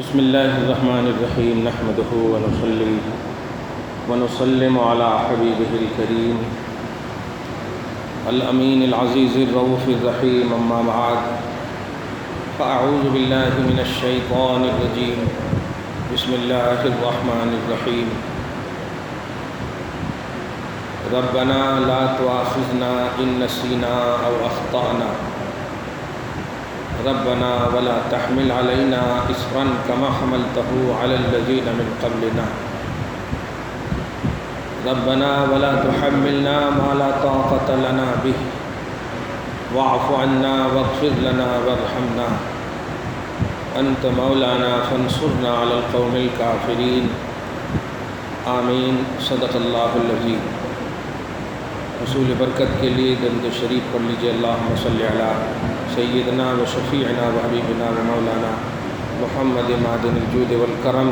بسم اللہ الرحمن الرحیم نحمدہ ونصلی ونسلم علی حبیبہ الکریم الامین العزیز الرؤوف الرحیم اما بعد فاعوذ باللہ من الشیطان الرجیم بسم اللہ الرحمن الرحیم ربنا لا تؤاخذنا ان نسینا او اخطأنا ربنا ولا تحمل علينا إصرا كما حملته على الذين من قبلنا ربنا ولا تحملنا ما لا طاقة لنا به واعف عنا واغفر لنا وارحمنا أنت مولانا فانصرنا على القوم الكافرين آمین صدق اللہ العظیم۔ حصول برکت کے لیے درود شریف پڑھ لیجیے۔ اللہم صلی علی سیدنا و شفیعنا و حبیبنا و مولانا محمد معدن الجود والکرم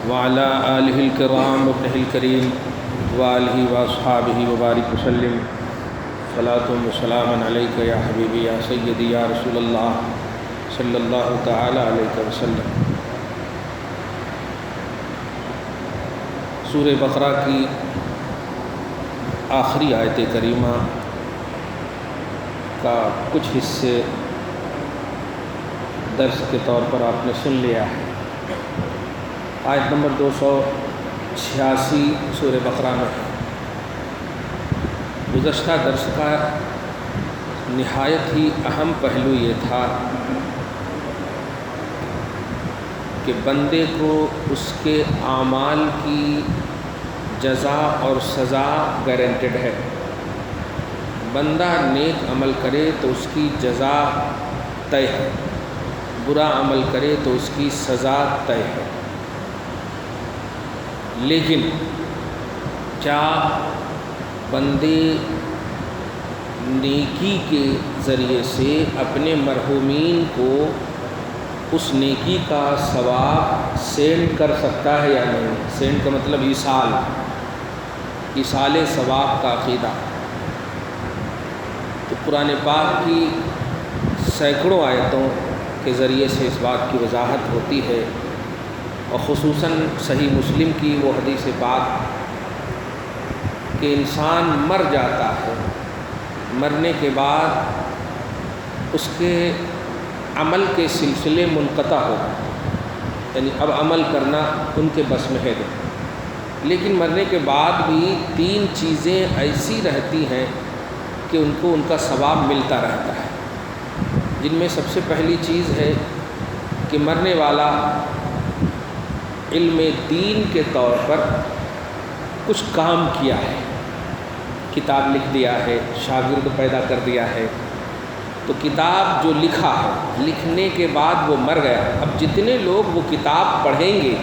وعلی آلہ الکرام وابنہ الکریم وآلہ واصحابہ وبارک وسلم۔ صلاۃ و سلام علیک یا حبیبی یا سیدی یا رسول اللہ صلی اللہ تعالی علیہ وسلم۔ سورہ بقرہ کی آخری آیت کریمہ کا کچھ حصے درس کے طور پر آپ نے سن لیا ہے۔ آیت نمبر 286 سورہ بقرہ میں ہے۔ گزشتہ درس کا نہایت ہی اہم پہلو یہ تھا کہ بندے کو اس کے اعمال کی جزا اور سزا گارنٹیڈ ہے۔ بندہ نیک عمل کرے تو اس کی جزا طے ہے، برا عمل کرے تو اس کی سزا طے ہے۔ لیکن کیا بندے نیکی کے ذریعے سے اپنے مرحومین کو اس نیکی کا ثواب سینڈ کر سکتا ہے یا نہیں؟ سینڈ کا مطلب ایصال ثواب کا عقیدہ۔ تو قرآن پاک کی سینکڑوں آیتوں کے ذریعے سے اس بات کی وضاحت ہوتی ہے، اور خصوصاً صحیح مسلم کی وہ حدیث پاک کہ انسان مر جاتا ہے، مرنے کے بعد اس کے عمل کے سلسلے منقطع ہو، یعنی اب عمل کرنا ان کے بس میں ہے نہیں۔ لیکن مرنے کے بعد بھی 3 چیزیں ایسی رہتی ہیں کہ ان کو ان کا ثواب ملتا رہتا ہے، جن میں سب سے پہلی چیز ہے کہ مرنے والا علم دین کے طور پر کچھ کام کیا ہے، کتاب لکھ دیا ہے، شاگرد پیدا کر دیا ہے۔ تو کتاب جو لکھا ہے، لکھنے کے بعد وہ مر گیا، اب جتنے لوگ وہ کتاب پڑھیں گے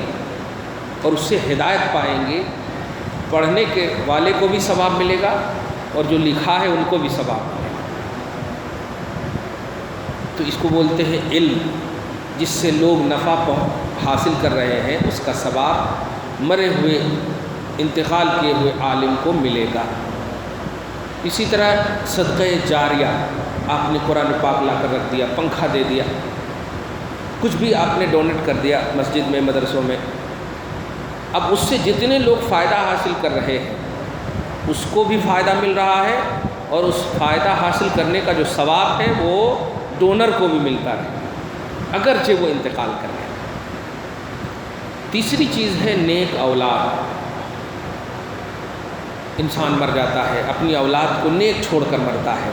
اور اس سے ہدایت پائیں گے، پڑھنے کے والے کو بھی ثواب ملے گا اور جو لکھا ہے ان کو بھی ثواب ملے گا۔ تو اس کو بولتے ہیں علم، جس سے لوگ نفع حاصل کر رہے ہیں، اس کا ثواب مرے ہوئے انتقال کیے ہوئے عالم کو ملے گا۔ اسی طرح صدقہ جاریہ، آپ نے قرآن پاک لا کر رکھ دیا، پنکھا دے دیا، کچھ بھی آپ نے ڈونیٹ کر دیا مسجد میں، مدرسوں میں، اب اس سے جتنے لوگ فائدہ حاصل کر رہے ہیں اس کو بھی فائدہ مل رہا ہے، اور اس فائدہ حاصل کرنے کا جو ثواب ہے وہ ڈونر کو بھی ملتا ہے، اگرچہ وہ انتقال کر رہے ہیں۔ تیسری چیز ہے نیک اولاد۔ انسان مر جاتا ہے، اپنی اولاد کو نیک چھوڑ کر مرتا ہے،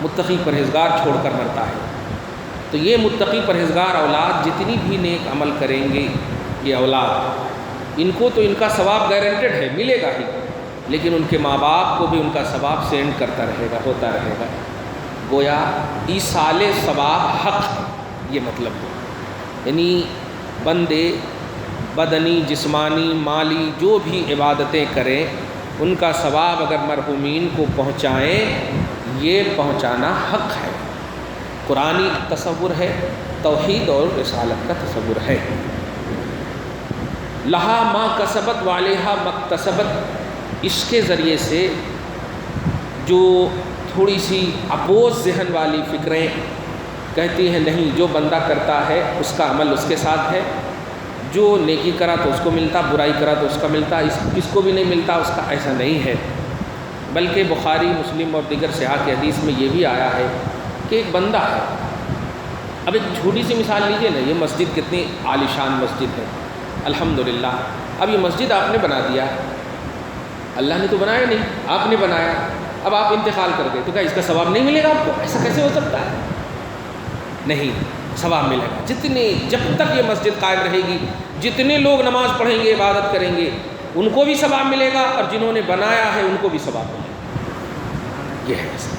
متقی پرہیزگار چھوڑ کر مرتا ہے۔ تو یہ متقی پرہیزگار اولاد جتنی بھی نیک عمل کریں گے، یہ اولاد، ان کو تو ان کا ثواب گارنٹیڈ ہے، ملے گا ہی، لیکن ان کے ماں باپ کو بھی ان کا ثواب سینڈ کرتا رہے گا، ہوتا رہے گا۔ گویا ایصال ثواب حق ہے، یہ مطلب ہے۔ یعنی بندے بدنی، جسمانی، مالی جو بھی عبادتیں کریں، ان کا ثواب اگر مرحومین کو پہنچائیں، یہ پہنچانا حق ہے۔ قرآنی تصور ہے، توحید اور رسالت کا تصور ہے۔ لہا ما کسبت وعلیہا مکتسبت، اس کے ذریعے سے جو تھوڑی سی اپوز ذہن والی فکریں کہتی ہیں نہیں، جو بندہ کرتا ہے اس کا عمل اس کے ساتھ ہے، جو نیکی کرا تو اس کو ملتا، برائی کرا تو اس کا ملتا، کس کو بھی نہیں ملتا اس کا، ایسا نہیں ہے۔ بلکہ بخاری، مسلم اور دیگر صحاح کی حدیث میں یہ بھی آیا ہے کہ ایک بندہ ہے، اب ایک چھوٹی سی مثال لیجیے نا، یہ مسجد کتنی عالیشان مسجد ہے الحمدللہ، اب یہ مسجد آپ نے بنا دیا، اللہ نے تو بنایا نہیں، آپ نے بنایا، اب آپ انتقال کر گئے تو کیا اس کا ثواب نہیں ملے گا آپ کو؟ ایسا کیسے ہو سکتا ہے؟ نہیں، ثواب ملے گا، جب تک یہ مسجد قائم رہے گی، جتنے لوگ نماز پڑھیں گے، عبادت کریں گے، ان کو بھی ثواب ملے گا، اور جنہوں نے بنایا ہے ان کو بھی ثواب ملے گا۔ یہ ہے ایسا۔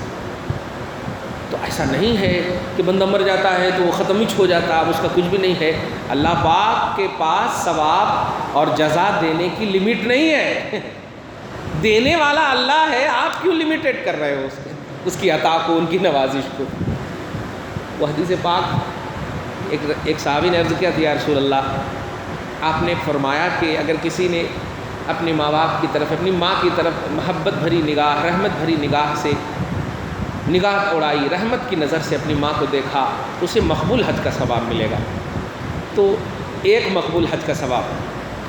تو ایسا نہیں ہے کہ بندہ مر جاتا ہے تو وہ ختم ہی ہو جاتا، اب اس کا کچھ بھی نہیں ہے۔ اللہ پاک کے پاس ثواب اور جزا دینے کی لمٹ نہیں ہے، دینے والا اللہ ہے، آپ کیوں لمیٹڈ کر رہے ہو اس کی عطا کو، ان کی نوازش کو؟ وہ حدیث پاک ایک صحابی نے عرض کیا تھا، یا رسول اللہ، آپ نے فرمایا کہ اگر کسی نے اپنے ماں باپ کی طرف، اپنی ماں کی طرف محبت بھری نگاہ، رحمت بھری نگاہ سے نگاہ اڑائی، رحمت کی نظر سے اپنی ماں کو دیکھا، تو اسے مقبول حج کا ثواب ملے گا۔ تو ایک مقبول حج کا ثواب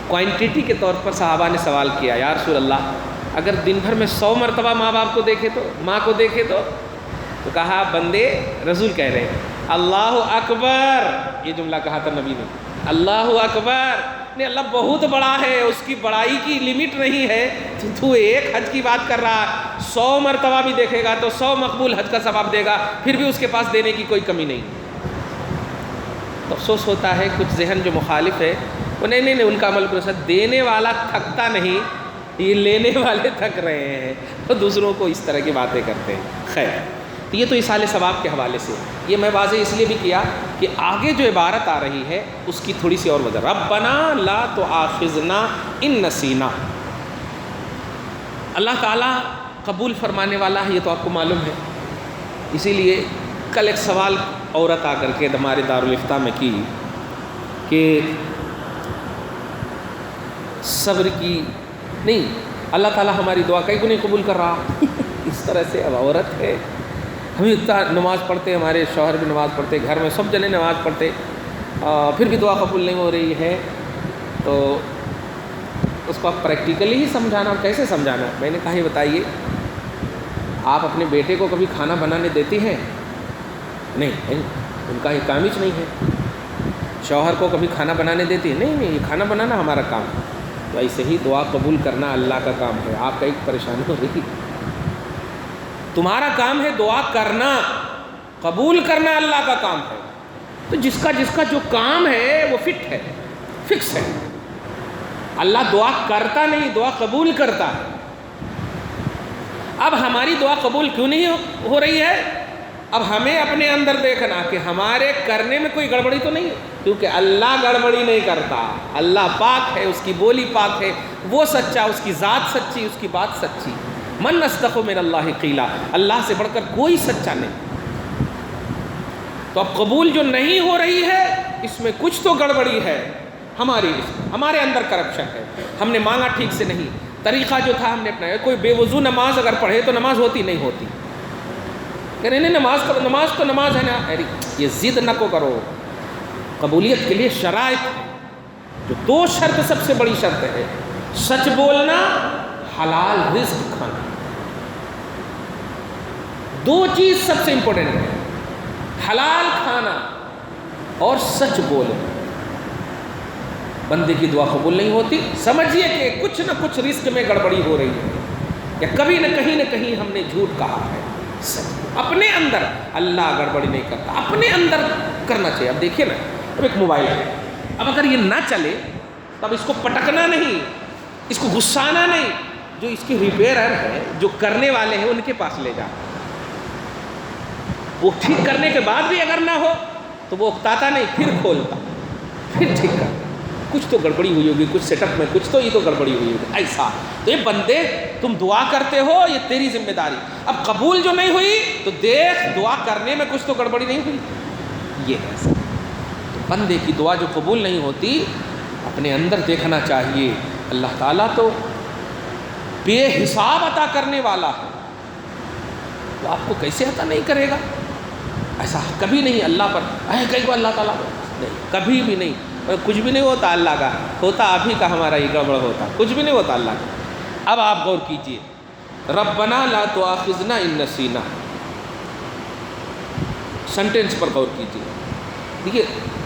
کوانٹٹی کے طور پر صحابہ نے سوال کیا، یا رسول اللہ، اگر دن بھر میں 100 مرتبہ ماں باپ کو دیکھے تو، ماں کو دیکھے تو کہا بندے، رسول کہہ رہے ہیں اللہ اکبر، یہ جملہ کہا تھا نبی نے، اللہ اکبر، نہیں اللہ بہت بڑا ہے، اس کی بڑائی کی لمٹ نہیں ہے، تو ایک حج کی بات کر رہا ہے، 100 مرتبہ بھی دیکھے گا تو 100 مقبول حج کا ثواب دے گا، پھر بھی اس کے پاس دینے کی کوئی کمی نہیں۔ تو افسوس ہوتا ہے کچھ ذہن جو مخالف ہے، وہ نہیں ان کا عمل کو ساتھ، دینے والا تھکتا نہیں، یہ لینے والے تھک رہے ہیں، تو دوسروں کو اس طرح کی باتیں کرتے ہیں۔ خیر، تو یہ تو ایصال ثواب کے حوالے سے، یہ میں واضح اس لیے بھی کیا کہ آگے جو عبارت آ رہی ہے اس کی تھوڑی سی اور وجہ، ربنا لا تؤاخذنا ان نسینا، اللہ تعالیٰ قبول فرمانے والا ہے، یہ تو آپ کو معلوم ہے۔ اسی لیے کل ایک سوال عورت آ کر کے ہمارے دارالفتاء میں کی کہ صبر کی نہیں، اللہ تعالیٰ ہماری دعا کہیں کو نہیں قبول کر رہا اس طرح سے۔ اب عورت ہے، ہم اتنا نماز پڑھتے، ہمارے شوہر بھی نماز پڑھتے، گھر میں سب جنے نماز پڑھتے، پھر بھی دعا قبول نہیں ہو رہی ہے، تو اس کو آپ پریکٹیکلی ہی سمجھانا، کیسے سمجھانا؟ میں نے کہا یہ بتائیے، آپ اپنے بیٹے کو کبھی کھانا بنانے دیتی ہیں؟ نہیں، ان کا یہ کام ہی نہیں ہے۔ شوہر کو کبھی کھانا بنانے دیتی ہے؟ نہیں، یہ کھانا بنانا ہمارا کام ہے۔ تو ایسے ہی دعا قبول کرنا اللہ کا کام ہے، آپ کا ایک پریشانی ہو رہی، تمہارا کام ہے دعا کرنا، قبول کرنا اللہ کا کام ہے۔ تو جس کا جو کام ہے وہ فٹ ہے، فکس ہے۔ اللہ دعا کرتا نہیں، دعا قبول کرتا ہے۔ اب ہماری دعا قبول کیوں نہیں ہو رہی ہے؟ اب ہمیں اپنے اندر دیکھنا کہ ہمارے کرنے میں کوئی گڑبڑی تو نہیں ہے، کیونکہ اللہ گڑبڑی نہیں کرتا، اللہ پاک ہے، اس کی بولی پاک ہے، وہ سچا، اس کی ذات سچی، اس کی بات سچی۔ من اصدق من اللہ قیلا، اللہ سے بڑھ کر کوئی سچا نہیں۔ تو اب قبول جو نہیں ہو رہی ہے اس میں کچھ تو گڑبڑی ہے، ہمارے اندر کرپشن ہے، ہم نے مانگا ٹھیک سے نہیں، طریقہ جو تھا ہم نے اپنایا۔ کوئی بے وضو نماز اگر پڑھے تو نماز ہوتی نہیں ہوتی، کہ نہیں نماز تو نماز ہے نا، یہ ضد نہ کو کرو۔ قبولیت کے لیے شرائط، جو 2 شرط سب سے بڑی شرط ہے، سچ بولنا، حلال رزق کھانا، 2 چیز سب سے امپورٹنٹ ہے، حلال کھانا اور سچ بولنا۔ بندے کی دعا قبول نہیں ہوتی، سمجھیے کہ کچھ نہ کچھ رزق میں گڑبڑی ہو رہی ہے، یا کبھی نہ کہیں ہم نے جھوٹ کہا ہے۔ اپنے اندر اللہ گڑبڑی نہیں کرتا، اپنے اندر کرنا چاہیے۔ اب دیکھیے نا، اب ایک موبائل ہے، اب اگر یہ نہ چلے تو اب اس کو پٹکنا نہیں، اس کو غصانا نہیں، جو اس کی ریپیئرر ہے، جو کرنے والے ہیں ان کے پاس لے جا، وہ ٹھیک کرنے کے بعد بھی اگر نہ ہو تو وہ اکتاتا نہیں، پھر کھولتا، پھر ٹھیک کرتا، کچھ تو گڑبڑی ہوئی ہوگی، کچھ سیٹ اپ میں کچھ تو یہ تو گڑبڑی ہوئی ہوگی، ایسا۔ تو یہ بندے تم دعا کرتے ہو، یہ تیری ذمہ داری۔ اب قبول جو نہیں ہوئی تو دیکھ دعا کرنے میں کچھ تو گڑبڑی نہیں ہوئی، یہ ہے ایسا۔ تو بندے کی دعا جو قبول نہیں ہوتی، اپنے اندر دیکھنا چاہیے، اللہ تعالیٰ تو بے حساب عطا کرنے والا ہے، تو آپ کو کیسے عطا نہیں کرے گا؟ ایسا کبھی نہیں اللہ پر کہیں کو اللہ تعالیٰ نہیں، کبھی بھی نہیں، کچھ بھی نہیں ہوتا اللہ کا، ہوتا آپ ہی کا، ہمارا یہ گڑبڑ ہوتا، کچھ بھی نہیں ہوتا اللہ کا۔ اب آپ غور کیجئے، ربنا لا تؤاخذنا ان نسینا، سنٹینس پر غور کیجئے۔ دیکھیے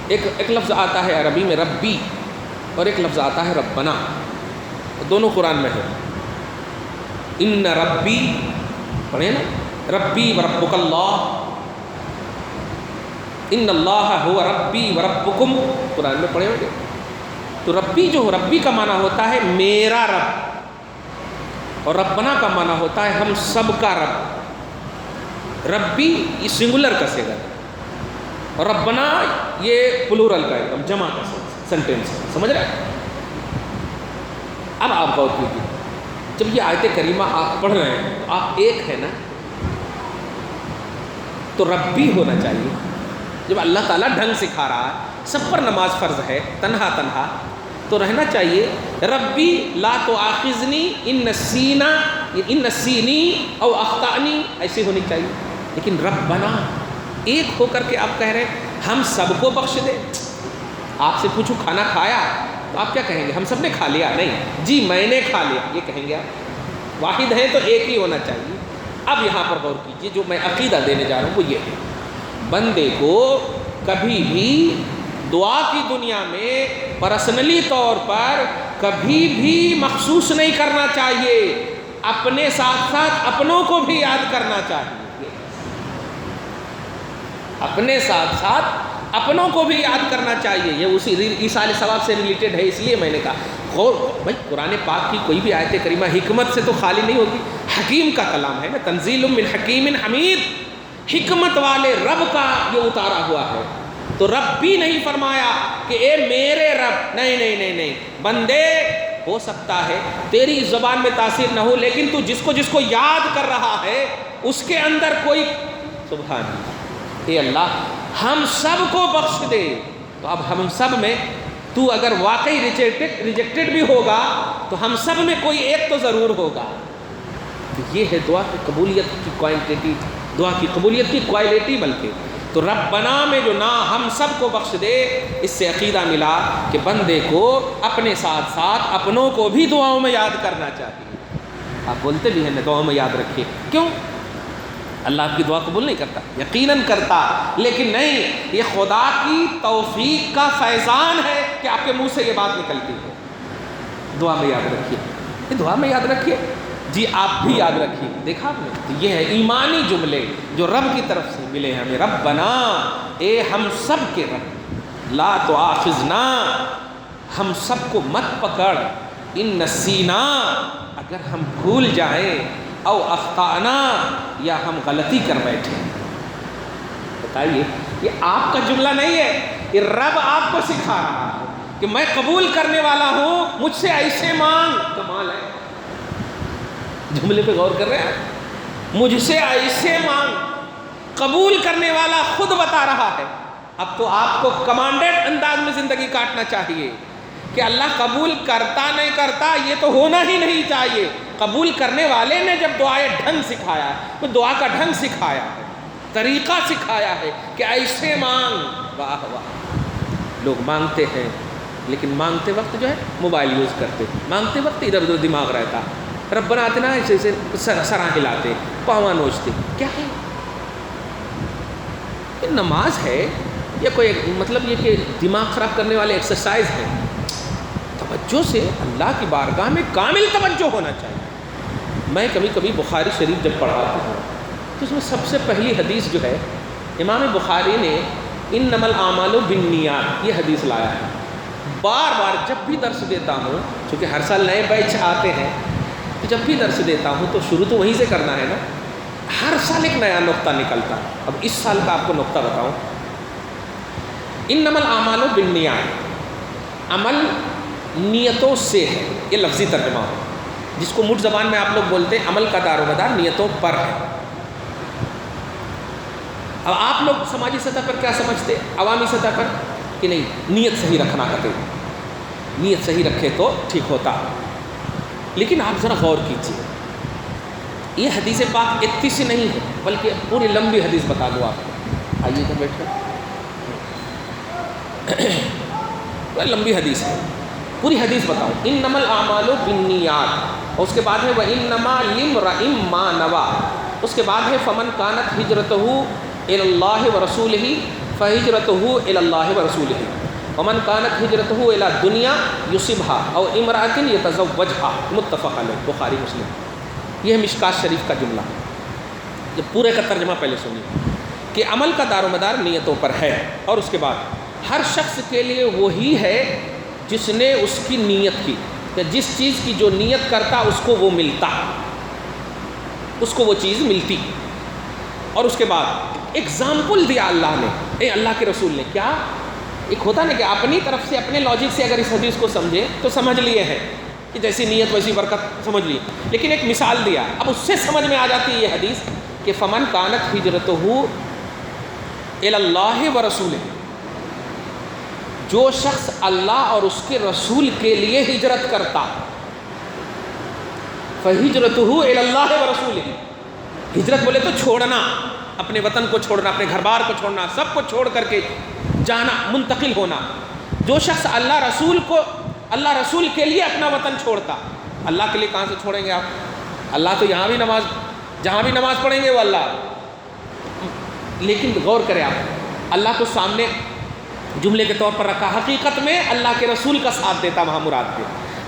ایک لفظ آتا ہے عربی میں ربی، اور ایک لفظ آتا ہے ربنا، دونوں قرآن میں ہے۔ ان ربی پڑھیں نا، ربی وربک اللہ، ان اللہ هو ربی وربکم، قرآن میں پڑھے ہوگے۔ تو ربی جو ربی کا معنی ہوتا ہے میرا رب، اور ربنا کا معنی ہوتا ہے ہم سب کا رب۔ ربی یہ سنگولر کا صیغہ ہے، اور ربنا یہ پلورل کا ہے، جمع کا سینٹینس ہے، سمجھ رہے ہیں؟ اب آپ غور کیجیے، جب یہ آیت کریمہ آپ پڑھ رہے ہیں تو آپ ایک ہے نا، تو ربی ہونا چاہیے۔ جب اللہ تعالیٰ ڈھنگ سکھا رہا ہے، سب پر نماز فرض ہے تنہا تنہا، تو رہنا چاہیے ربی لا تؤاخذنی ان نسینا، ان نسینی او اخطأنی، ایسی ہونی چاہیے۔ لیکن ربنا ایک ہو کر کے آپ کہہ رہے ہیں ہم سب کو بخش دے۔ آپ سے پوچھو کھانا کھایا تو آپ کیا کہیں گے؟ ہم سب نے کھا لیا؟ نہیں جی میں نے کھا لیا، یہ کہیں گے آپ؟ واحد ہے تو ایک ہی ہونا چاہیے۔ اب یہاں پر غور کیجیے، جو میں عقیدہ دینے جا رہا ہوں وہ یہ ہے، بندے کو کبھی بھی دعا کی دنیا میں پرسنلی طور پر کبھی بھی مخصوص نہیں کرنا چاہیے، اپنے ساتھ ساتھ اپنوں کو بھی یاد کرنا چاہیے، اپنے ساتھ ساتھ اپنوں کو بھی یاد کرنا چاہیے۔ یہ اسی ایصال ثواب سے ریلیٹڈ ہے، اس لیے میں نے کہا غور بھائی قرآن پاک کی کوئی بھی آیت کریمہ حکمت سے تو خالی نہیں ہوگی، حکیم کا کلام ہے نا، تنزیل من حکیم حمید، حکمت والے رب کا یہ اتارا ہوا ہے۔ تو رب بھی نہیں فرمایا کہ اے میرے رب، نہیں نہیں نہیں نہیں، بندے ہو سکتا ہے تیری اس زبان میں تاثیر نہ ہو، لیکن تو جس کو یاد کر رہا ہے اس کے اندر کوئی، سبحان اللہ، اے اللہ ہم سب کو بخش دے۔ تو اب ہم سب میں تو اگر واقعی ریجیکٹڈ بھی ہوگا تو ہم سب میں کوئی ایک تو ضرور ہوگا۔ یہ ہے دعا کی قبولیت کی کوانٹٹی، دعا کی قبولیت کی کوالٹی، بلکہ تو ربنا میں جو نا ہم سب کو بخش دے، اس سے عقیدہ ملا کہ بندے کو اپنے ساتھ ساتھ اپنوں کو بھی دعاؤں میں یاد کرنا چاہیے۔ آپ بولتے بھی ہیں نا دعاؤں میں یاد رکھیے، کیوں؟ اللہ آپ کی دعا قبول نہیں کرتا؟ یقیناً کرتا، لیکن نہیں، یہ خدا کی توفیق کا فیضان ہے کہ آپ کے منہ سے یہ بات نکلتی ہے۔ دعا میں یاد رکھیے، یہ دعا میں یاد رکھیے، جی آپ بھی یاد رکھیے۔ دیکھا آپ نے، تو یہ ہے ایمانی جملے جو رب کی طرف سے ملے ہیں ہمیں۔ ربنا، اے ہم سب کے رب، لا تؤاخذنا، ہم سب کو مت پکڑ، ان نسینا، اگر ہم بھول جائیں، او اخطانا، یا ہم غلطی کر بیٹھے۔ بتائیے، یہ آپ کا جملہ نہیں ہے، یہ رب آپ کو سکھا رہا ہے کہ میں قبول کرنے والا ہوں، مجھ سے ایسے مانگ۔ کمال ہے، جملے پہ غور کر رہے ہیں، مجھ سے ایسے مانگ، قبول کرنے والا خود بتا رہا ہے۔ اب تو آپ کو کمانڈڈ انداز میں زندگی کاٹنا چاہیے کہ اللہ قبول کرتا نہیں کرتا یہ تو ہونا ہی نہیں چاہیے۔ قبول کرنے والے نے جب دعائے ڈھنگ سکھایا ہے، وہ دعا کا ڈھنگ سکھایا ہے، طریقہ سکھایا ہے کہ ایسے مانگ۔ واہ واہ، لوگ مانگتے ہیں لیکن مانگتے وقت جو ہے موبائل یوز کرتے، مانگتے وقت ادھر ادھر دماغ رہتا، ربنا آتنا ایسے ایسے سراں ہلاتے، پاواں نوچتے۔ کیا ہے یہ؟ نماز ہے یا کوئی مطلب یہ کہ دماغ خراب کرنے والے ایکسرسائز ہے؟ توجہ سے اللہ کی بارگاہ میں کامل توجہ ہونا چاہیے۔ میں کبھی کبھی بخاری شریف جب پڑھاتا ہوں تو اس میں سب سے پہلی حدیث جو ہے، امام بخاری نے انما الاعمال بالنیات یہ حدیث لایا ہے۔ بار بار جب بھی درس دیتا ہوں، چونکہ ہر سال نئے بیچ آتے ہیں، تو جب بھی درس دیتا ہوں تو شروع تو وہیں سے کرنا ہے نا، ہر سال ایک نیا نقطہ نکلتا۔ اب اس سال کا آپ کو نقطہ بتاؤں، انما الاعمال بالنیات، عمل نیتوں سے ہے، یہ لفظی ترجمہ ہے، جس کو مٹھ زبان میں آپ لوگ بولتے ہیں عمل کا دار و مدار نیتوں پر ہے۔ اب آپ لوگ سماجی سطح پر کیا سمجھتے، عوامی سطح پر، کہ نہیں نیت صحیح رکھنا کرتے، نیت صحیح رکھے تو ٹھیک ہوتا۔ لیکن آپ ذرا غور کیجیے، یہ حدیث پاک اتنی سی نہیں ہے، بلکہ پوری لمبی حدیث بتا دو آپ کو۔ آئیے تو بیٹھ کر، لمبی حدیث ہے، پوری حدیث بتاؤں. انما الاعمال بالنیات، اور اس کے بعد ہے وانما لامرئ ما نوى، اس کے بعد ہے فمن كانت ہجرته الى الله ورسوله فہجرته الى الله ورسوله ومن كانت ہجرته الى دنیا یصبها او امرأة يتزوجها، متفق علیہ، بخاری مسلم. یہ ہے مشکات شریف کا جملہ. یہ پورے کا ترجمہ پہلے سنیے کہ عمل کا دار و مدار نیتوں پر ہے، اور اس کے بعد ہر شخص کے لیے وہی ہے جس نے اس کی نیت کی، کہ جس چیز کی جو نیت کرتا اس کو وہ ملتا، اس کو وہ چیز ملتی. اور اس کے بعد ایگزامپل دیا اللہ نے، اللہ کے رسول نے. کیا ایک ہوتا نا کہ اپنی طرف سے اپنے لاجک سے اگر اس حدیث کو سمجھے تو سمجھ لیے ہیں کہ جیسی نیت ویسی برکت، سمجھ لیے، لیکن ایک مثال دیا. اب اس سے سمجھ میں آ جاتی ہے یہ حدیث کہ فمن کانت ہجرتہ الی اللہ ورسولہ، جو شخص اللہ اور اس کے رسول کے لیے ہجرت کرتا، فہجرتہ الی اللہ ورسولہ. ہجرت بولے تو چھوڑنا، اپنے وطن کو چھوڑنا، اپنے گھر بار کو چھوڑنا، سب کو چھوڑ کر کے جانا، منتقل ہونا. جو شخص اللہ رسول کے لیے اپنا وطن چھوڑتا، اللہ کے لیے کہاں سے چھوڑیں گے آپ؟ اللہ تو یہاں بھی نماز، جہاں بھی نماز پڑھیں گے وہ اللہ. لیکن غور کریں آپ، اللہ کو سامنے جملے کے طور پر رکھا، حقیقت میں اللہ کے رسول کا ساتھ دیتا وہاں مراد پہ.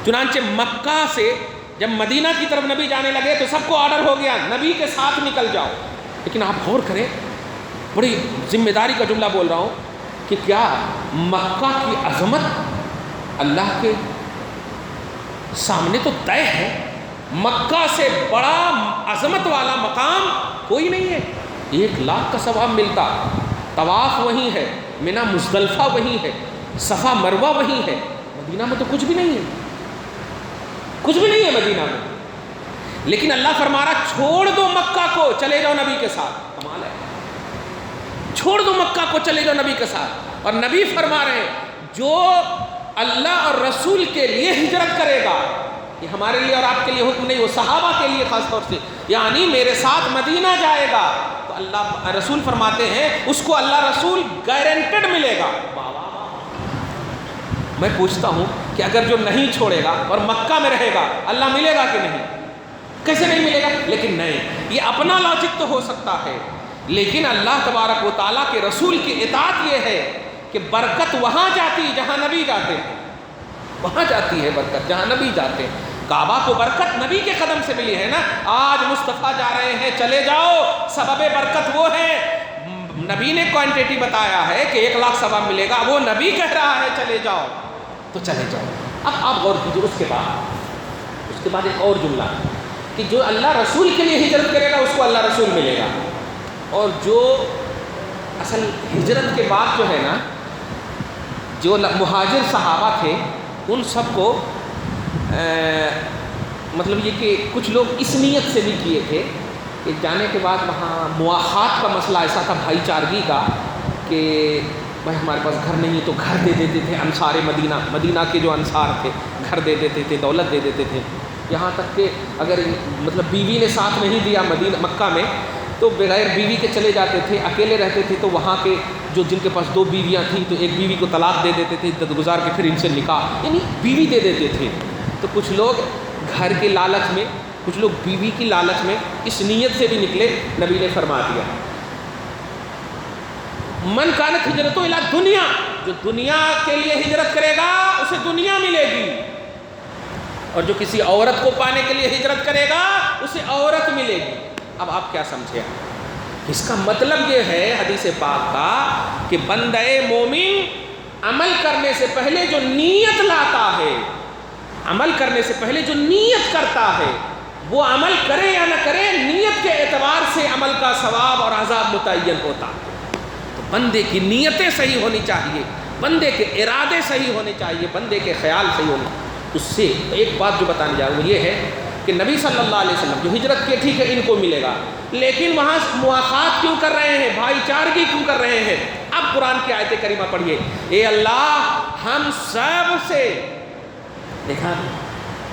چنانچہ مکہ سے جب مدینہ کی طرف نبی جانے لگے تو سب کو آرڈر ہو گیا نبی کے ساتھ نکل جاؤ. لیکن آپ غور کریں، بڑی ذمہ داری کا جملہ بول رہا ہوں کہ کیا مکہ کی عظمت اللہ کے سامنے تو طے ہے؟ مکہ سے بڑا عظمت والا مقام کوئی نہیں ہے. 1,00,000 کا ثواب ملتا، طواف وہیں ہے، منی مزدلفہ وہیں ہے، صفا مروہ وہیں ہے. مدینہ میں تو کچھ بھی نہیں ہے، کچھ بھی نہیں ہے مدینہ میں. لیکن اللہ فرما رہا چھوڑ دو مکہ کو، چلے جاؤ نبی کے ساتھ. کمال ہے، چھوڑ دو مکہ کو، چلے جاؤ نبی کے ساتھ. اور نبی فرما رہے ہیں جو اللہ اور رسول کے لیے ہجرت کرے گا، یہ ہمارے لیے اور آپ کے لیے حکم نہیں، وہ صحابہ کے لیے خاص طور سے، یعنی میرے ساتھ مدینہ جائے گا تو اللہ رسول فرماتے ہیں اس کو اللہ رسول گارنٹیڈ ملے گا. میں پوچھتا ہوں کہ اگر جو نہیں چھوڑے گا اور مکہ میں رہے گا اللہ ملے گا کہ نہیں؟ کیسے نہیں ملے گا؟ لیکن نہیں، یہ اپنا لاجک تو ہو سکتا ہے، لیکن اللہ تبارک و تعالیٰ کے رسول کی اطاعت یہ ہے کہ برکت وہاں جاتی جہاں نبی جاتے ہیں، وہاں جاتی ہے برکت جہاں نبی جاتے ہیں. کعبہ کو برکت نبی کے قدم سے ملی ہے نا. آج مصطفیٰ جا رہے ہیں، چلے جاؤ، سبب برکت وہ ہے. نبی نے کوانٹیٹی بتایا ہے کہ 1,00,000 ثواب ملے گا، وہ نبی کہہ رہا ہے چلے جاؤ تو چلے جاؤ. اب آپ غور کیجیے، اس کے بعد ایک اور جملہ کہ جو اللہ رسول کے لیے ہجرت کرے گا اس کو اللہ رسول ملے گا. اور جو اصل ہجرت کے بعد جو ہے نا، جو مہاجر صحابہ تھے ان سب کو مطلب یہ کہ کچھ لوگ اس نیت سے بھی کیے تھے کہ جانے کے بعد وہاں مواخات کا مسئلہ ایسا تھا، بھائی چارگی کا، کہ بھائی ہمارے پاس گھر نہیں تو گھر دے دیتے تھے. انصار مدینہ کے جو انصار تھے گھر دے دیتے تھے، دولت دے دیتے تھے. یہاں تک کہ اگر مطلب بیوی نے ساتھ نہیں دیا مکہ میں تو بغیر بیوی کے چلے جاتے تھے، اکیلے رہتے تھے تو وہاں کے جن کے پاس 2 بیویاں تھیں تو ایک بیوی کو طلاق دے دیتے تھے، عدت گزار کے پھر ان سے نکاح، یعنی بیوی دے دیتے تھے. تو کچھ لوگ گھر کے لالچ میں، کچھ لوگ بیوی کی لالچ میں اس نیت سے بھی نکلے. نبی نے فرما دیا من کانت ہجرتہ الی دنیا، جو دنیا کے لیے ہجرت کرے گا اسے دنیا ملے گی، اور جو کسی عورت کو پانے کے لیے ہجرت کرے گا اسے عورت ملے گی. اب آپ کیا سمجھے؟ اس کا مطلب یہ ہے حدیث پاک کا کہ بندہ مومن عمل کرنے سے پہلے جو نیت لاتا ہے، عمل کرنے سے پہلے جو نیت کرتا ہے، وہ عمل کرے یا نہ کرے نیت کے اعتبار سے عمل کا ثواب اور عذاب متعین ہوتا ہے. تو بندے کی نیتیں صحیح ہونی چاہیے، بندے کے ارادے صحیح ہونے چاہیے، بندے کے خیال صحیح ہونے. اس سے ایک بات جو بتانے جا رہا ہوں وہ یہ ہے کہ نبی صلی اللہ علیہ وسلم جو ہجرت کے ٹھیک ہے ان کو ملے گا، لیکن وہاں مواخات کیوں کر رہے ہیں، بھائی چارگی کیوں کر رہے ہیں؟ اب قرآن کی آیت کریمہ پڑھیے. اے اللہ ہم سب سے، دیکھا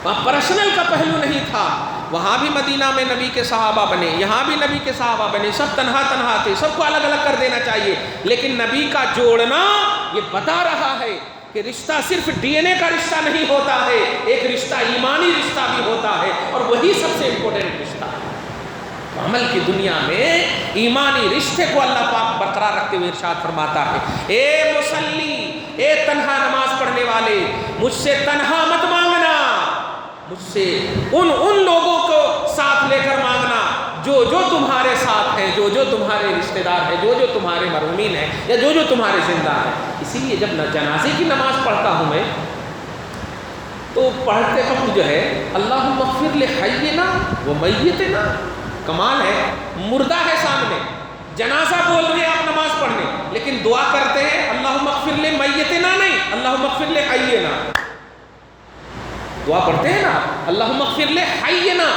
پرسنل کا پہلو نہیں تھا، وہاں بھی مدینہ میں نبی کے صحابہ بنے، یہاں بھی نبی کے صحابہ بنے، سب تنہا تنہا تھے، سب کو الگ الگ کر دینا چاہیے، لیکن نبی کا جوڑنا یہ بتا رہا ہے کہ رشتہ صرف ڈی این اے کا رشتہ نہیں ہوتا ہے، ایک رشتہ ایمانی رشتہ بھی ہوتا ہے، اور وہی سب سے امپورٹنٹ رشتہ ہے۔ عمل کی دنیا میں ایمانی رشتے کو اللہ پاک برقرار رکھتے ہوئے ارشاد فرماتا ہے، اے مصلی، اے تنہا نماز پڑھنے والے، مجھ سے تنہا مت مانگنا، مجھ سے ان لوگوں کو ساتھ لے کر مانگنا جو تمہارے ساتھ ہیں، جو تمہارے رشتہ دار ہیں، جو تمہارے مرحومین ہیں، یا جو تمہارے زندہ ہیں۔ اسی لیے جب جنازے کی نماز پڑھتا ہوں میں تو پڑھتے وقت جو ہے اللہم اغفر لحینا و میتنا، کمال ہے، مردہ ہے سامنے، جنازہ بول رہے ہیں آپ نماز پڑھنے، لیکن دعا کرتے ہیں اللہم اغفر لمیتنا نہیں، اللہم اغفر لحینا۔ دعا پڑھتے ہیں نا اللہم اغفر لحینا،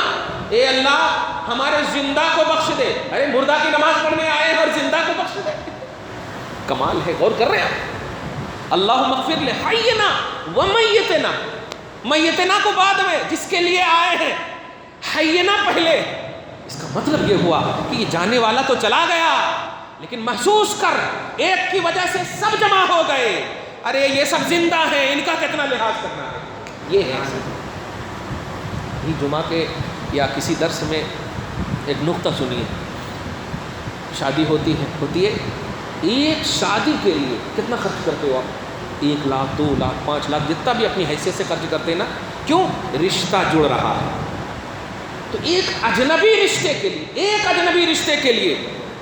اے اللہ ہمارے زندہ کو بخش دے، ارے مردہ کی نماز پڑھنے آئے ہیں اور زندہ کو بخش دے، کمال ہے، غور کر رہے ہیں آپ؟ اللہم اغفر لحینا و میتنا، میتنا کو بعد میں، جس کے لیے آئے ہیں، حینا پہلے۔ اس کا مطلب یہ ہوا کہ یہ جانے والا تو چلا گیا، لیکن محسوس کر ایک کی وجہ سے سب جمع ہو گئے، ارے یہ سب زندہ ہیں، ان کا کتنا لحاظ کرنا ہے، یہ ہے۔ یہ جمعہ کے یا کسی درس میں ایک نقطہ سنیے، شادی ہوتی ہے، ایک شادی کے لیے کتنا خرچ کرتے ہو آپ؟ 1 لاکھ 2 لاکھ 5 لاکھ جتنا بھی اپنی حیثیت سے خرچ کرتے ہیں نا، کیوں؟ رشتہ جڑ رہا ہے۔ تو ایک اجنبی رشتے کے لیے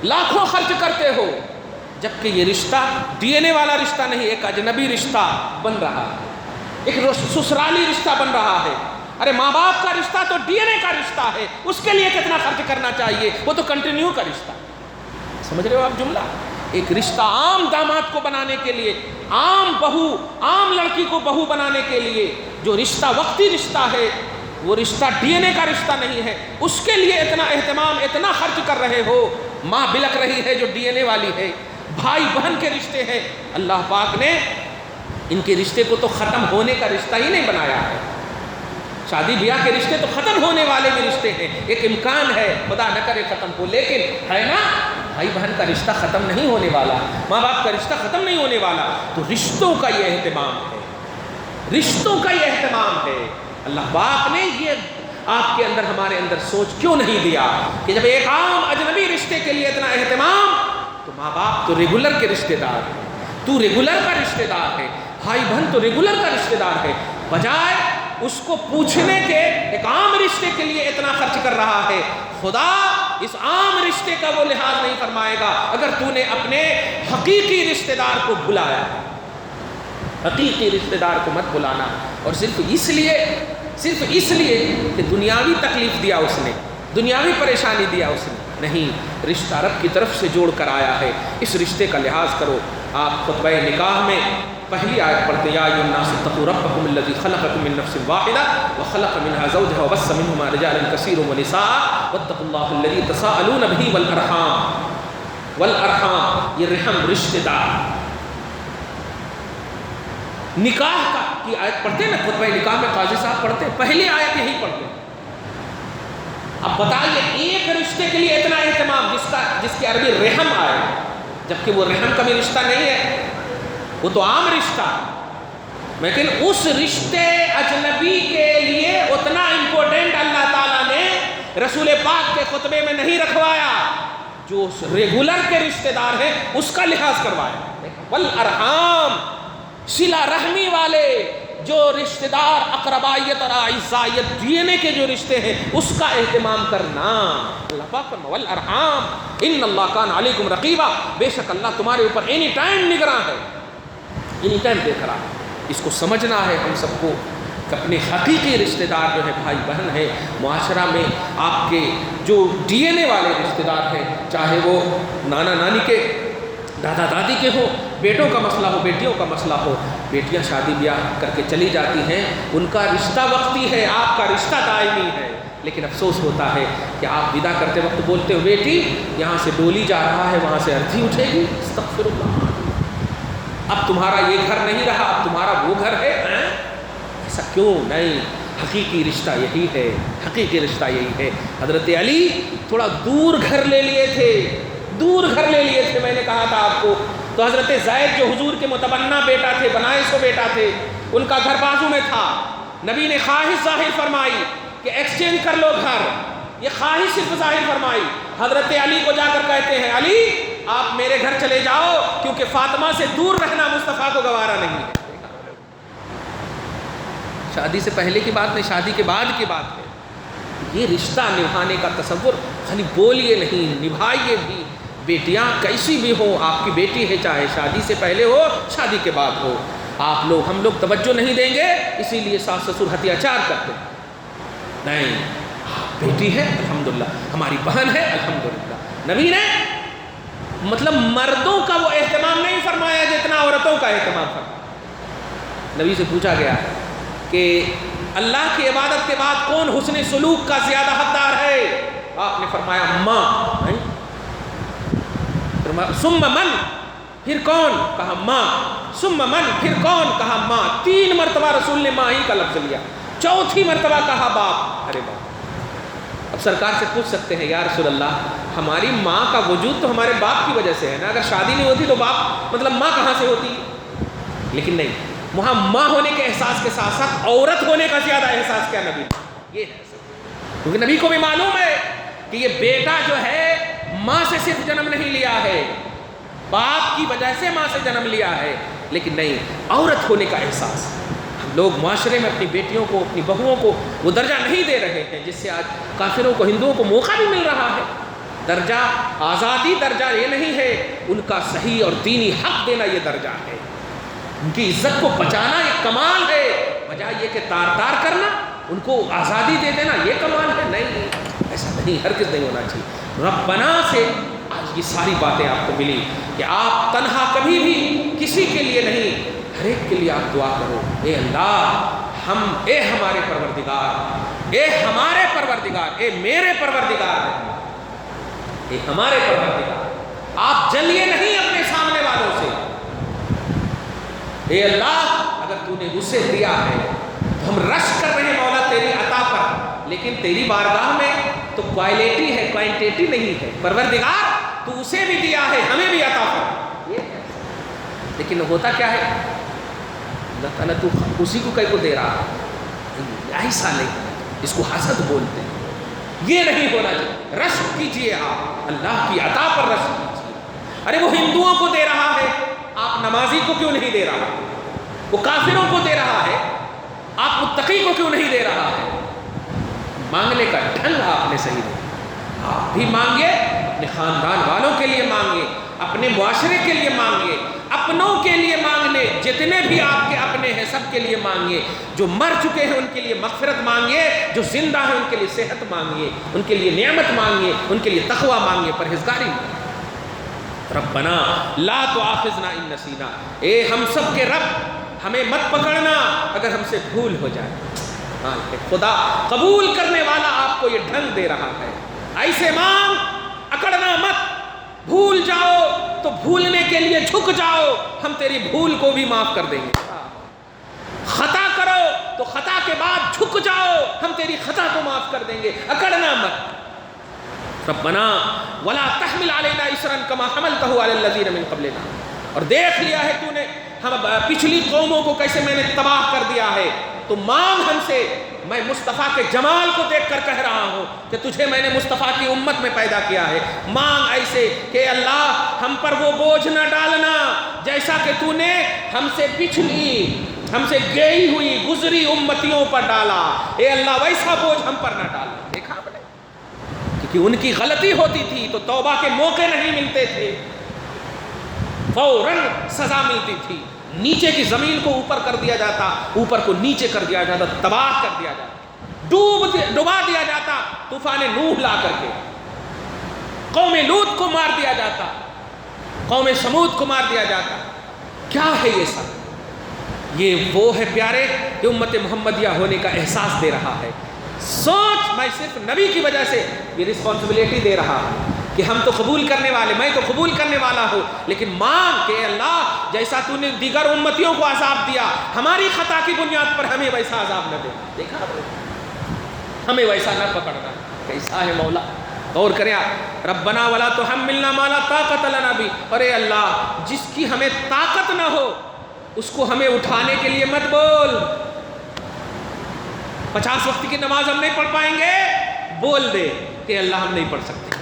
لاکھوں خرچ کرتے ہو، جبکہ یہ رشتہ ڈی این اے والا رشتہ نہیں، ایک اجنبی رشتہ بن رہا ہے، ایک سسرالی رشتہ بن رہا ہے۔ ارے ماں باپ کا رشتہ تو ڈی این اے کا رشتہ ہے، اس کے لیے کتنا خرچ کرنا چاہیے، وہ تو کنٹینیو کا رشتہ ہے۔ سمجھ رہے ہو آپ جملہ؟ ایک رشتہ عام داماد کو بنانے کے لیے، عام لڑکی کو بہو بنانے کے لیے جو رشتہ وقتی رشتہ ہے، وہ رشتہ ڈی این اے کا رشتہ نہیں ہے، اس کے لیے اتنا اہتمام، اتنا خرچ کر رہے ہو۔ ماں بلک رہی ہے جو ڈی این اے والی ہے، بھائی بہن کے رشتے ہیں، اللہ پاک نے ان کے رشتے کو تو ختم ہونے کا رشتہ ہی نہیں بنایا ہے۔ شادی بیاہ کے رشتے تو ختم ہونے والے بھی رشتے ہیں، ایک امکان ہے، خدا نہ کرے ختم ہو، لیکن ہے نا، بھائی بہن کا رشتہ ختم نہیں ہونے والا، ماں باپ کا رشتہ ختم نہیں ہونے والا۔ تو رشتوں کا یہ اہتمام ہے، رشتوں کا یہ اہتمام ہے۔ اللہ پاک نے یہ آپ کے اندر، ہمارے اندر سوچ کیوں نہیں دیا کہ جب ایک عام اجنبی رشتے کے لیے اتنا اہتمام، تو ماں باپ تو ریگولر کے رشتے دار ہیں، تو ریگولر کا رشتے دار ہے، بھائی بہن تو ریگولر کا رشتے دار ہے، بجائے اس کو پوچھنے کے ایک عام رشتے کے لیے اتنا خرچ کر رہا ہے۔ خدا اس عام رشتے کا وہ لحاظ نہیں فرمائے گا اگر تو نے اپنے حقیقی رشتے دار کو بلایا۔ حقیقی رشتے دار کو مت بلانا، اور صرف اس لیے کہ دنیاوی تکلیف دیا اس نے، دنیاوی پریشانی دیا اس نے، نہیں، رشتہ رب کی طرف سے جوڑ کر آیا ہے، اس رشتے کا لحاظ کرو۔ آپ خطبہ نکاح میں پہلی آیت پڑھتے، یا ایھا الناس اتقوا ربکم الذی خلقکم من نفس واحدہ وخلق منها زوجها وبث منهما رجالا کثیرا ونساء واتقوا اللہ الذی تساءلون به والارحام، یہ رحم، رشتے دار۔ نکاح کی آیت پڑھتے ہیں نا، خطبہ نکاح میں قاضی صاحب پڑھتے ہیں، پہلی آیت یہی پڑھتے ہیں۔ اب بتائیے ایک رشتے کے لیے اتنا اہتمام جس کی عربی رحم آئے، جبکہ وہ رحم کا بھی رشتہ نہیں ہے، وہ تو عام رشتہ، لیکن اس رشتے اجنبی کے لیے اتنا امپورٹنٹ اللہ تعالیٰ نے رسول پاک کے خطبے میں نہیں رکھوایا، جو ریگولر کے رشتے دار ہیں اس کا لحاظ کروایا۔ والارحام، صلہ رحمی والے جو رشتہ دار، اقربائیت اور اعزائیت، ڈی این اے کے جو رشتے ہیں اس کا اہتمام کرنا۔ اللہ پاک فرماتا ہے والارحام ان اللہ کان علیکم رقیبا، بے شک اللہ تمہارے اوپر اینی ٹائم نگراں ہے، اینی ٹائم دیکھ رہا ہے۔ اس کو سمجھنا ہے ہم سب کو کہ اپنے حقیقی رشتہ دار جو ہے بھائی بہن ہے، معاشرہ میں آپ کے جو ڈی این اے والے رشتہ دار ہیں، چاہے وہ نانا نانی کے، دادا دادی کے ہوں، بیٹوں کا مسئلہ ہو، بیٹیوں کا مسئلہ ہو، بیٹیاں شادی بیاہ کر کے چلی جاتی ہیں، ان کا رشتہ وقتی ہے، آپ کا رشتہ دائمی ہے، لیکن افسوس ہوتا ہے کہ آپ ودا کرتے وقت بولتے ہو بیٹی یہاں سے ڈولی جا رہا ہے، وہاں سے ارتھی اٹھے گی، استغفر اللہ، اب تمہارا یہ گھر نہیں رہا، اب تمہارا وہ گھر ہے۔ ایسا کیوں نہیں؟ حقیقی رشتہ یہی ہے، حقیقی رشتہ یہی ہے۔ حضرت علی تھوڑا دور گھر لے لیے تھے، دور گھر لے لیے تھے، میں نے کہا تھا آپ کو۔ تو حضرت زید جو حضور کے متبنہ بیٹا تھے، بنائش و بیٹا تھے، ان کا گھر بازو میں تھا۔ نبی نے خواہش ظاہر فرمائی کہ ایکسچینج کر لو گھر، یہ خواہش صرف ظاہر فرمائی۔ حضرت علی کو جا کر کہتے ہیں علی آپ میرے گھر چلے جاؤ، کیونکہ فاطمہ سے دور رہنا مصطفیٰ کو گوارا نہیں ہے۔ شادی سے پہلے کی بات نہیں، شادی کے بعد کی بات ہے۔ یہ رشتہ نبھانے کا تصور خالی بولیے نہیں، نبھائیے بھی۔ بیٹیاں کیسی بھی ہوں، آپ کی بیٹی ہے، چاہے شادی سے پہلے ہو شادی کے بعد ہو، ہم لوگ توجہ نہیں دیں گے، اسی لیے ساس سسر ہتھیار چار کرتے ہیں۔ نہیں، بیٹی ہے الحمدللہ، ہماری بہن ہے الحمدللہ۔ نبی نے مطلب مردوں کا وہ اہتمام نہیں فرمایا جتنا عورتوں کا اہتمام فرمایا۔ نبی سے پوچھا گیا کہ اللہ کی عبادت کے بعد کون حسن سلوک کا زیادہ حقدار ہے؟ آپ نے فرمایا ماں۔ ثم من، پھر کون؟ کہا ماں۔ ثم من، پھر کون؟ کہا ماں۔ 3 مرتبہ رسول نے ماں ہی کا لفظ لیا، چوتھی مرتبہ کہا باپ۔ ارے باپ، اب سرکار سے پوچھ سکتے ہیں یا رسول اللہ ہماری ماں کا وجود تو ہمارے باپ کی وجہ سے ہے نا، اگر شادی نہیں ہوتی تو باپ مطلب ماں کہاں سے ہوتی؟ لیکن نہیں، وہاں ماں ہونے کے احساس کے ساتھ ساتھ عورت ہونے کا زیادہ احساس کیا نبی نے، یہ ہے کیونکہ نبی کو بھی معلوم ہے کہ یہ بیٹا جو ہے ماں سے صرف جنم نہیں لیا ہے، باپ کی وجہ سے ماں سے جنم لیا ہے، لیکن نہیں، عورت ہونے کا احساس۔ ہم لوگ معاشرے میں اپنی بیٹیوں کو، اپنی بہوؤں کو وہ درجہ نہیں دے رہے ہیں جس سے آج کافروں کو، ہندوؤں کو موقع بھی مل رہا ہے۔ درجہ آزادی درجہ یہ نہیں ہے، ان کا صحیح اور دینی حق دینا یہ درجہ ہے، ان کی عزت کو بچانا یہ کمال ہے، بجائے یہ کہ تار تار کرنا، ان کو آزادی دے دینا یہ کمال ہے۔ نہیں، ایسا نہیں، ہرگز نہیں ہونا چاہیے۔ ربنا سے آج یہ ساری باتیں آپ کو ملی کہ آپ تنہا کبھی بھی کسی کے لیے نہیں، ہر ایک کے لیے آپ دعا کرو، اے اللہ اے ہمارے پروردگار، اے ہمارے پروردگار، اے میرے پروردگار، اے ہمارے پروردگار، آپ جلیے نہیں اپنے سامنے والوں سے۔ اے اللہ اگر تو نے اسے دیا ہے تو ہم رش کر رہے ہیں مولا تیری عطا پر، لیکن تیری بارگاہ میں تو کوالٹی ہے، کوانٹیٹی نہیں ہے۔ پروردگار تو اسے بھی دیا ہے، ہمیں بھی عطا کر، لیکن ہوتا کیا ہے اللہ تعالیٰ تو اسی کو کئی کو دے رہا ہے، ایسا نہیں، اس کو حسد بولتے ہیں، یہ نہیں ہونا چاہیے۔ رشک کیجئے، آپ اللہ کی عطا پر رشک کیجئے۔ ارے وہ ہندوؤں کو دے رہا ہے، آپ نمازی کو کیوں نہیں دے رہا؟ وہ کافروں کو دے رہا ہے، آپ متقی کو کیوں نہیں دے رہا ہے؟ مانگنے کا ڈھنگ آپ نے صحیح دیا، آپ بھی مانگے، اپنے خاندان والوں کے لیے مانگے، اپنے معاشرے کے لیے مانگے، اپنوں کے لیے مانگنے، جتنے بھی آپ کے اپنے ہیں سب کے لیے مانگے، جو مر چکے ہیں ان کے لیے مغفرت مانگے، جو زندہ ہیں ان کے لیے صحت مانگے، ان کے لیے نعمت مانگے، ان کے لیے تقوی مانگے، پرہیزگاری مانگے۔ ربنا لا تؤاخذنا ان نسینا، اے ہم سب کے رب ہمیں مت پکڑنا اگر ہم سے بھول ہو جائے۔ ہاں، خدا قبول کرنے والا آپ کو یہ ڈھنگ دے رہا ہے، ایسے مانگ، اکڑنا مت، بھول جاؤ تو بھولنے کے لیے جھک جاؤ، ہم تیری بھول کو بھی معاف کر دیں گے۔ خطا کرو تو خطا کے بعد جھک جاؤ، ہم تیری خطا کو معاف کر دیں گے، اکڑنا مت۔ ربنا ولا تحمل علینا اسرا کما حملته علی الذین من قبلنا، اور دیکھ لیا ہے تو نے ہم پچھلی قوموں کو کیسے میں نے تباہ کر دیا ہے، تو مانگ ہم سے، میں مصطفیٰ کے جمال کو دیکھ کر کہہ رہا ہوں کہ تجھے میں نے مصطفیٰ کی امت میں پیدا کیا ہے، مانگ ایسے کہ اللہ ہم پر وہ بوجھ نہ ڈالنا جیسا کہ تو نے ہم سے پچھلی، ہم سے گئی ہوئی گزری امتیوں پر ڈالا، اے اللہ ویسا بوجھ ہم پر نہ ڈالنا۔ دیکھا آپ نے، کیونکہ ان کی غلطی ہوتی تھی تو توبہ کے موقع نہیں ملتے تھے، فوراً سزا ملتی تھی، نیچے کی زمین کو اوپر کر دیا جاتا، اوپر کو نیچے کر دیا جاتا، تباہ کر دیا جاتا، ڈبا دیا جاتا، طوفان نوح لا کر کے قوم لوط کو مار دیا جاتا، قوم سمود کو مار دیا جاتا۔ کیا ہے یہ سب؟ یہ وہ ہے پیارے کہ امت محمدیہ ہونے کا احساس دے رہا ہے۔ سوچ، میں صرف نبی کی وجہ سے یہ رسپانسبلٹی دے رہا ہوں، کہ ہم تو قبول کرنے والے، میں تو قبول کرنے والا ہوں، لیکن مانگ کہ اللہ جیسا تو نے دیگر امتیوں کو عذاب دیا، ہماری خطا کی بنیاد پر ہمیں ویسا عذاب نہ دے۔ دیکھا آپ نے؟ ہمیں ویسا نہ پکڑنا، کیسا ہے مولا، غور کریں آپ۔ ربنا ولا تحملنا ما لا طاقت لنا بھی، اور اے اللہ جس کی ہمیں طاقت نہ ہو اس کو ہمیں اٹھانے کے لیے مت بول۔ 50 وقت کی نماز ہم نہیں پڑھ پائیں گے، بول دے کہ اللہ ہم نہیں پڑھ سکتے،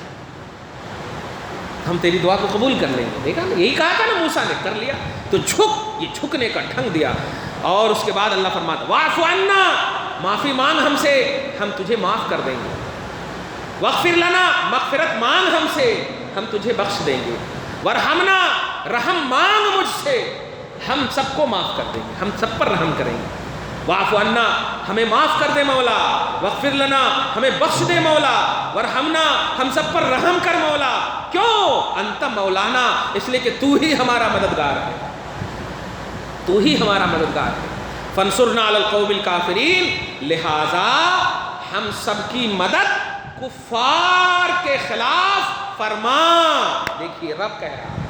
ہم تیری دعا کو قبول کر لیں گے۔ دیکھا یہی کہا تھا نا موسیٰ نے، کر لیا تو جھک، یہ جھکنے کا ڈھنگ دیا۔ اور اس کے بعد اللہ فرماتا واعف عنا، معافی مانگ ہم سے، ہم تجھے معاف کر دیں گے۔ واغفر لنا، مغفرت مانگ ہم سے، ہم تجھے بخش دیں گے۔ ورحمنا، رحم مانگ مجھ سے، ہم سب کو معاف کر دیں گے، ہم سب پر رحم کریں گے۔ واعف عنا، ہمیں معاف کر دے مولا، واغفر لنا، ہمیں بخش دے مولا، ورحمنا، ہم سب پر رحم کر مولا۔ کیوں؟ انت مولانا، اس لیے کہ تو ہی ہمارا مددگار ہے، تو ہی ہمارا مددگار ہے۔ فانصرنا علی القوم الکافرین، لہذا ہم سب کی مدد کفار کے خلاف فرما۔ دیکھیے رب کہہ رہا ہے،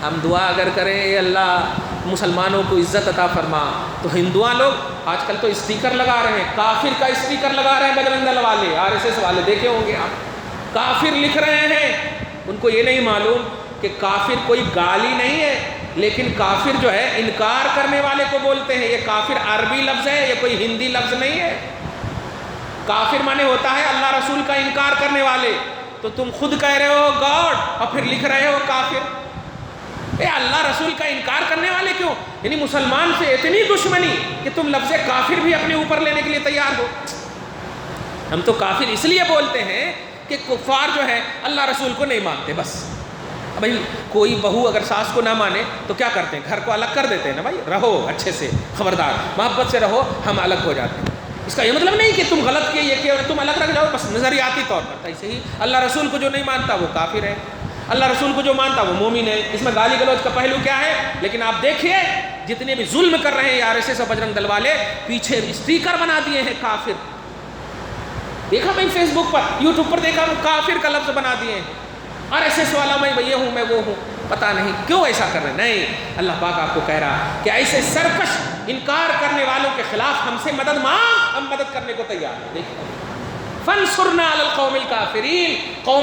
ہم دعا اگر کریں اے اللہ مسلمانوں کو عزت عطا فرما، تو ہندوؤں لوگ آج کل تو اسٹیکر لگا رہے ہیں، کافر کا اسٹیکر لگا رہے ہیں، بجرنگ دل والے، RSS والے، دیکھے ہوں گے آپ، کافر لکھ رہے ہیں۔ ان کو یہ نہیں معلوم کہ کافر کوئی گالی نہیں ہے، لیکن کافر جو ہے انکار کرنے والے کو بولتے ہیں۔ یہ کافر عربی لفظ ہے، یہ کوئی ہندی لفظ نہیں ہے۔ کافر مانے ہوتا ہے اللہ رسول کا انکار کرنے والے، تو تم خود کہہ رہے ہو گاڈ اور پھر لکھ رہے ہو کافر۔ اے اللہ رسول کا انکار کرنے والے کیوں؟ یعنی مسلمان سے اتنی دشمنی کہ تم لفظ کافر بھی اپنے اوپر لینے کے لیے تیار ہو۔ ہم تو کافر اس لیے بولتے ہیں کہ کفار جو ہے اللہ رسول کو نہیں مانتے، بس۔ بھائی کوئی بہو اگر ساس کو نہ مانے تو کیا کرتے ہیں؟ گھر کو الگ کر دیتے ہیں نا، بھائی رہو اچھے سے، خبردار محبت سے رہو، ہم الگ ہو جاتے ہیں۔ اس کا یہ مطلب نہیں کہ تم غلط کیے، یہ کہ تم الگ رکھ جاؤ، بس نظریاتی طور پر۔ ایسے ہی اللہ رسول کو جو نہیں مانتا وہ کافر ہے، اللہ رسول کو جو مانتا وہ مومن ہے۔ اس میں گالی گلوچ کا پہلو کیا ہے؟ لیکن آپ دیکھیے جتنے بھی ظلم کر رہے ہیں RSS اور بجرنگ دل والے، پیچھے اسٹیکر بنا دیے ہیں کافر۔ دیکھا میں فیس بک پر، یوٹیوب پر دیکھا، کافر کا لفظ بنا دیے ہیں۔ RSS والا میں یہ ہوں، میں وہ ہوں، پتہ نہیں کیوں ایسا کر رہے ہیں۔ نہیں، اللہ پاک آپ کو کہہ رہا کہ ایسے سرکش انکار کرنے والوں کے خلاف ہم سے مدد مانگ، ہم مدد کرنے کو تیار ہیں۔ دیکھیں فانصرنا علی القوم الکافرین، قوم